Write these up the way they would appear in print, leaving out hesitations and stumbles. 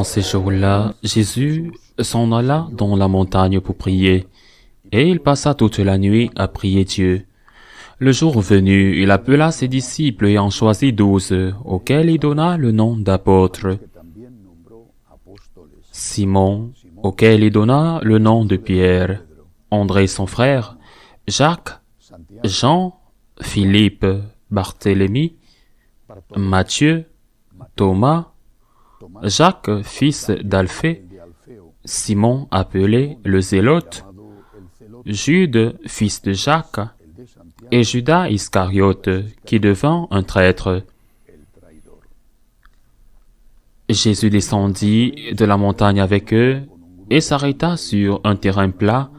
En ces jours-là, Jésus s'en alla dans la montagne pour prier, et il passa toute la nuit à prier Dieu. Le jour venu, il appela ses disciples et en choisit 12, auxquels il donna le nom d'apôtres. Simon, auquel il donna le nom de Pierre, André son frère, Jacques, Jean, Philippe, Barthélemy, Matthieu, Thomas, Jacques, fils d'Alphée, Simon appelé le Zélote, Jude, fils de Jacques, et Judas Iscariote, qui devint un traître. Jésus descendit de la montagne avec eux et s'arrêta sur un terrain plat.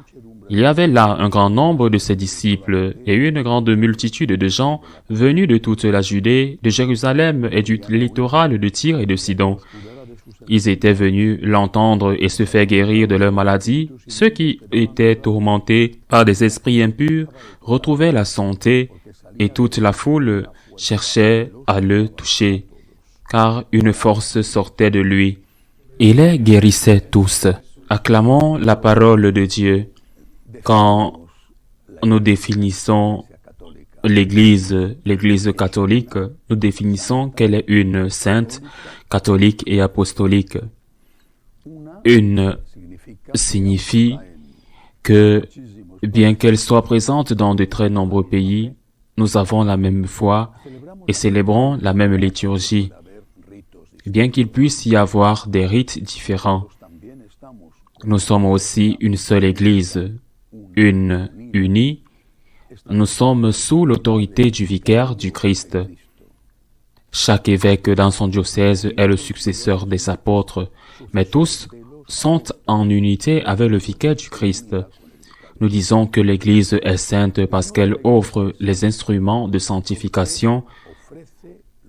Il y avait là un grand nombre de ses disciples et une grande multitude de gens venus de toute la Judée, de Jérusalem et du littoral de Tyr et de Sidon. Ils étaient venus l'entendre et se faire guérir de leur maladie. Ceux qui étaient tourmentés par des esprits impurs retrouvaient la santé et toute la foule cherchait à le toucher, car une force sortait de lui. Il les guérissait tous. Acclamons la parole de Dieu. Quand nous définissons l'Église catholique, nous définissons qu'elle est une sainte, catholique et apostolique. Une signifie que, bien qu'elle soit présente dans de très nombreux pays, nous avons la même foi et célébrons la même liturgie. Bien qu'il puisse y avoir des rites différents, nous sommes aussi une seule Église, une unie. Nous sommes sous l'autorité du vicaire du Christ. Chaque évêque dans son diocèse est le successeur des apôtres, mais tous sont en unité avec le vicaire du Christ. Nous disons que l'Église est sainte parce qu'elle offre les instruments de sanctification,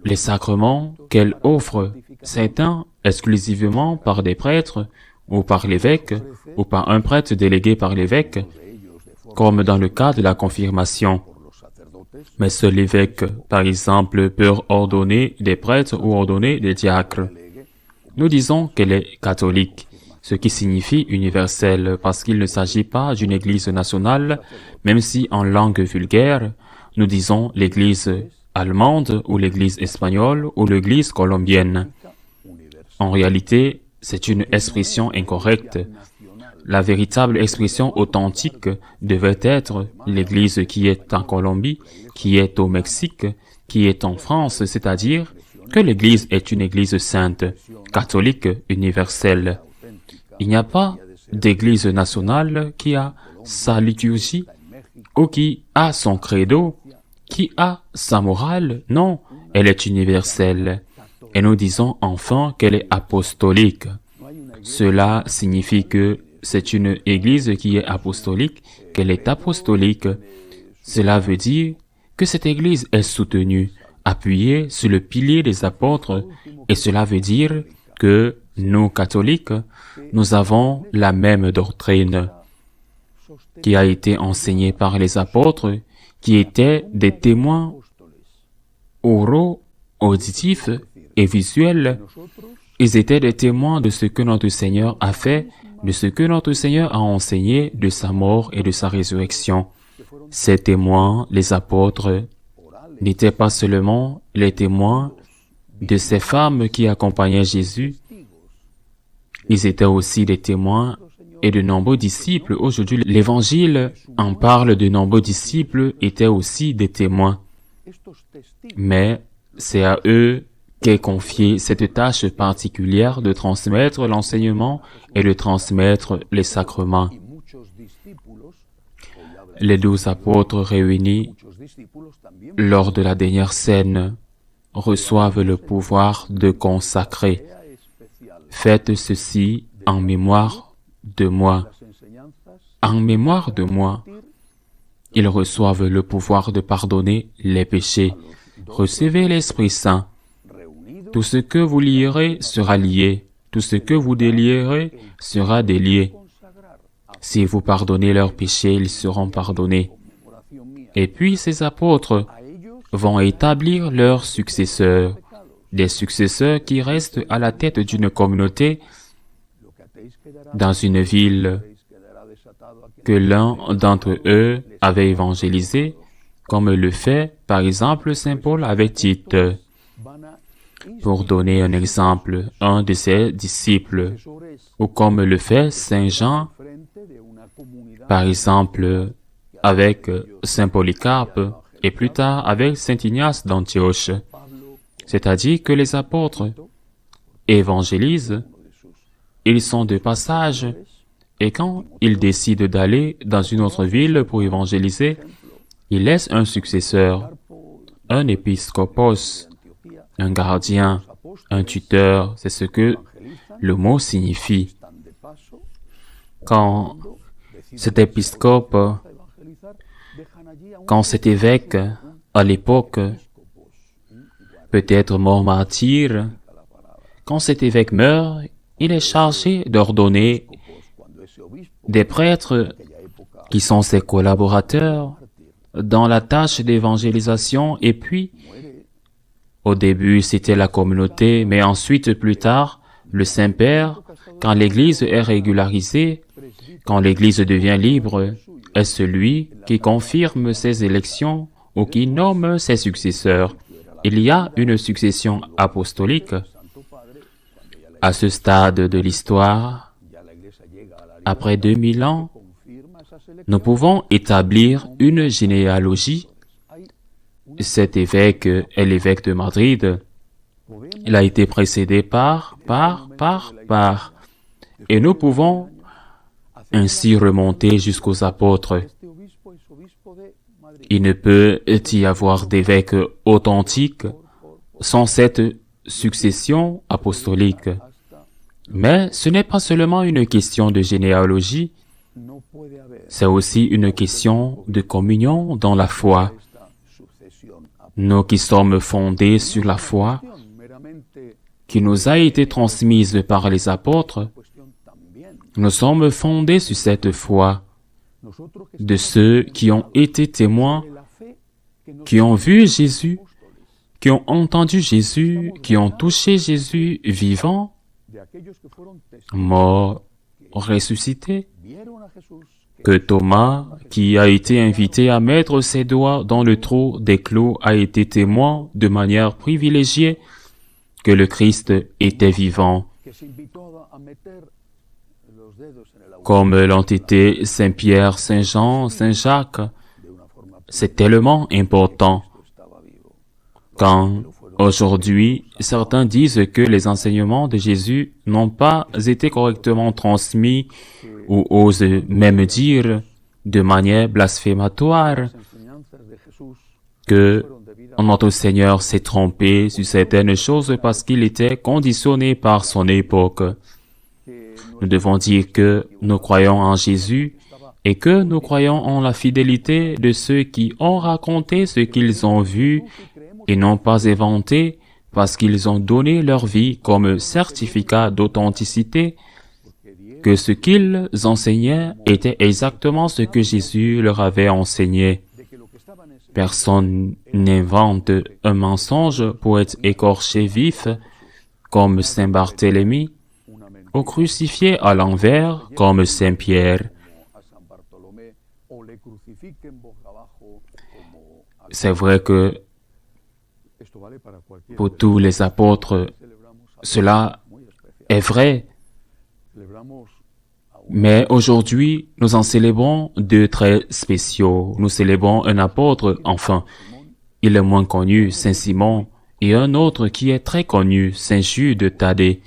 les sacrements qu'elle offre, certains exclusivement par des prêtres, ou par l'évêque, ou par un prêtre délégué par l'évêque, comme dans le cas de la confirmation. Mais seul l'évêque, par exemple, peut ordonner des prêtres ou ordonner des diacres. Nous disons qu'elle est catholique, ce qui signifie universelle, parce qu'il ne s'agit pas d'une église nationale, même si en langue vulgaire, nous disons l'église allemande ou l'église espagnole ou l'église colombienne. En réalité, c'est une expression incorrecte. La véritable expression authentique devait être l'Église qui est en Colombie, qui est au Mexique, qui est en France, c'est-à-dire que l'Église est une Église sainte, catholique, universelle. Il n'y a pas d'Église nationale qui a sa liturgie ou qui a son credo, qui a sa morale. Non, elle est universelle. Et nous disons enfin qu'elle est apostolique. Cela signifie que c'est une Église qui est apostolique, qu'elle est apostolique. Cela veut dire que cette Église est soutenue, appuyée sur le pilier des apôtres, et cela veut dire que nous, catholiques, nous avons la même doctrine qui a été enseignée par les apôtres, qui étaient des témoins oraux, auditifs et visuels. Ils étaient des témoins de ce que notre Seigneur a fait, de ce que notre Seigneur a enseigné, de sa mort et de sa résurrection. Ces témoins, les apôtres, n'étaient pas seulement les témoins de ces femmes qui accompagnaient Jésus, ils étaient aussi des témoins et de nombreux disciples. Aujourd'hui, l'Évangile en parle, de nombreux disciples étaient aussi des témoins. Mais c'est à eux qu'est confiée cette tâche particulière de transmettre l'enseignement et de transmettre les sacrements. Les 12 apôtres réunis lors de la dernière scène reçoivent le pouvoir de consacrer. Faites ceci en mémoire de moi. En mémoire de moi, ils reçoivent le pouvoir de pardonner les péchés. Recevez l'Esprit Saint. Tout ce que vous lierez sera lié. Tout ce que vous délierez sera délié. Si vous pardonnez leurs péchés, ils seront pardonnés. Et puis ces apôtres vont établir leurs successeurs. des successeurs qui restent à la tête d'une communauté dans une ville que l'un d'entre eux avait évangélisé, comme le fait, par exemple, Saint Paul avec Tite. Pour donner un exemple, un de ses disciples, ou comme le fait Saint Jean, par exemple, avec Saint Polycarpe, et plus tard avec Saint Ignace d'Antioche. C'est-à-dire que les apôtres évangélisent, ils sont de passage, et quand ils décident d'aller dans une autre ville pour évangéliser, ils laissent un successeur, un épiscopos, un gardien, un tuteur, c'est ce que le mot signifie. Quand cet épiscope, quand cet évêque, à l'époque, peut-être mort martyr, quand cet évêque meurt, il est chargé d'ordonner des prêtres qui sont ses collaborateurs dans la tâche d'évangélisation, et puis, au début, c'était la communauté, mais ensuite, plus tard, le Saint-Père, quand l'Église est régularisée, quand l'Église devient libre, est celui qui confirme ses élections ou qui nomme ses successeurs. Il y a une succession apostolique. À ce stade de l'histoire, après 2000 ans, nous pouvons établir une généalogie. Cet évêque est l'évêque de Madrid. Il a été précédé par. Et nous pouvons ainsi remonter jusqu'aux apôtres. Il ne peut y avoir d'évêque authentique sans cette succession apostolique. Mais ce n'est pas seulement une question de généalogie, c'est aussi une question de communion dans la foi. Nous qui sommes fondés sur la foi, qui nous a été transmise par les apôtres, nous sommes fondés sur cette foi de ceux qui ont été témoins, qui ont vu Jésus, qui ont entendu Jésus, qui ont touché Jésus vivant, mort, ressuscité, que Thomas, qui a été invité à mettre ses doigts dans le trou des clous, a été témoin de manière privilégiée que le Christ était vivant, comme l'ont été Saint Pierre, Saint Jean, Saint Jacques. C'est tellement important. Quand aujourd'hui, certains disent que les enseignements de Jésus n'ont pas été correctement transmis ou osent même dire de manière blasphématoire que notre Seigneur s'est trompé sur certaines choses parce qu'il était conditionné par son époque. Nous devons dire que nous croyons en Jésus et que nous croyons en la fidélité de ceux qui ont raconté ce qu'ils ont vu et n'ont pas inventé parce qu'ils ont donné leur vie comme certificat d'authenticité, que ce qu'ils enseignaient était exactement ce que Jésus leur avait enseigné. Personne n'invente un mensonge pour être écorché vif, comme Saint Barthélemy, ou crucifié à l'envers, comme Saint Pierre. C'est vrai que pour tous les apôtres, cela est vrai. Mais aujourd'hui, nous en célébrons deux très spéciaux. Nous célébrons un apôtre, enfin, il est moins connu, Saint Simon, et un autre qui est très connu, Saint Jude Thaddée.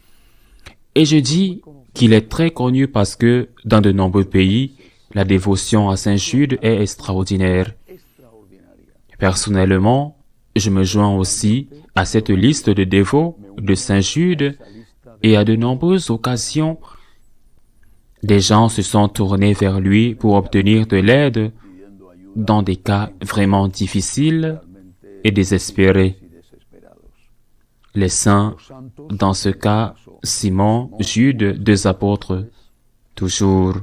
Et je dis qu'il est très connu parce que, dans de nombreux pays, la dévotion à Saint Jude est extraordinaire. Personnellement, je me joins aussi à cette liste de dévots de Saint Jude, et à de nombreuses occasions, des gens se sont tournés vers lui pour obtenir de l'aide dans des cas vraiment difficiles et désespérés. Les saints, dans ce cas, Simon, Jude, deux apôtres, toujours,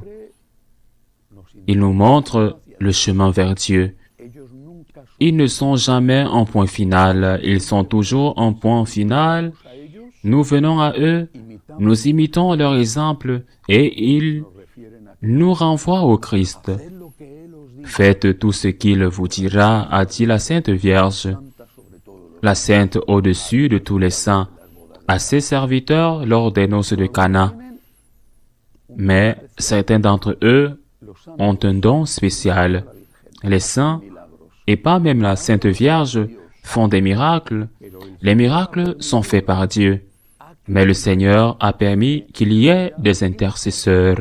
ils nous montrent le chemin vers Dieu. Ils ne sont jamais en point final, ils sont toujours en point final. Nous venons à eux, nous imitons leur exemple et ils nous renvoient au Christ. Faites tout ce qu'il vous dira, a dit la Sainte Vierge, la Sainte au-dessus de tous les saints, à ses serviteurs lors des noces de Cana. Mais certains d'entre eux ont un don spécial. Les saints, et pas même la Sainte Vierge, font des miracles. Les miracles sont faits par Dieu. Mais le Seigneur a permis qu'il y ait des intercesseurs.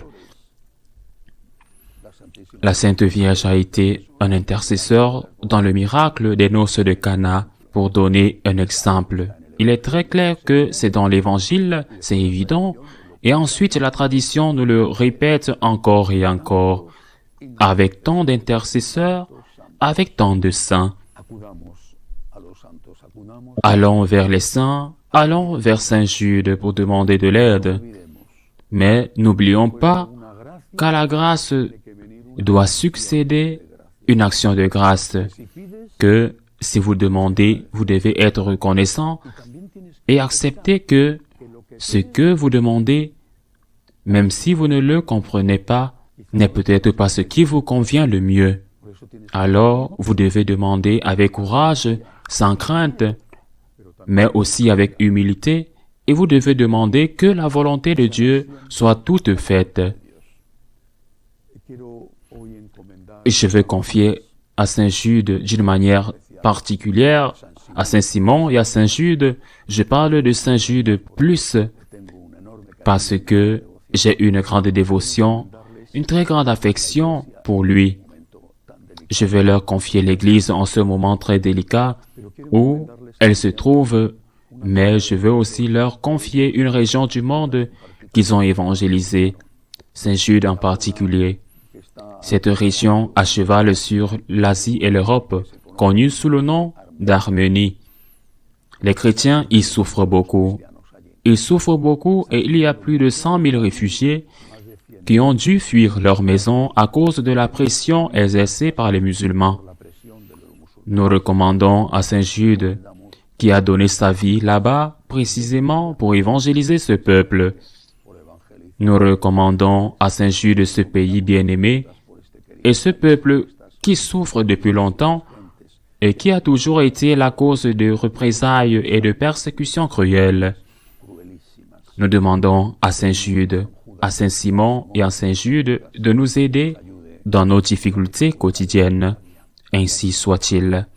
La Sainte Vierge a été un intercesseur dans le miracle des noces de Cana. Pour donner un exemple, il est très clair que c'est dans l'Évangile, c'est évident, et ensuite la tradition nous le répète encore et encore. Avec tant d'intercesseurs, avec tant de saints, allons vers les saints, allons vers Saint Jude pour demander de l'aide. Mais n'oublions pas qu'à la grâce doit succéder une action de grâce, que si vous demandez, vous devez être reconnaissant et accepter que ce que vous demandez, même si vous ne le comprenez pas, n'est peut-être pas ce qui vous convient le mieux. Alors, vous devez demander avec courage, sans crainte, mais aussi avec humilité, et vous devez demander que la volonté de Dieu soit toute faite. Je veux confier à Saint Jude d'une manière particulière, à Saint Simon et à Saint Jude. Je parle de Saint Jude plus parce que j'ai une grande dévotion, une très grande affection pour lui. Je vais leur confier l'Église en ce moment très délicat où elle se trouve, mais je veux aussi leur confier une région du monde qu'ils ont évangélisée, Saint Jude en particulier. Cette région à cheval sur l'Asie et l'Europe, connue sous le nom d'Arménie. Les chrétiens y souffrent beaucoup. Ils souffrent beaucoup et il y a plus de 100 000 réfugiés qui ont dû fuir leur maison à cause de la pression exercée par les musulmans. Nous recommandons à Saint Jude, qui a donné sa vie là-bas précisément pour évangéliser ce peuple. Nous recommandons à Saint Jude ce pays bien-aimé et ce peuple qui souffre depuis longtemps et qui a toujours été la cause de représailles et de persécutions cruelles. Nous demandons à Saint Jude, à Saint Simon et à Saint Jude de nous aider dans nos difficultés quotidiennes. Ainsi soit-il.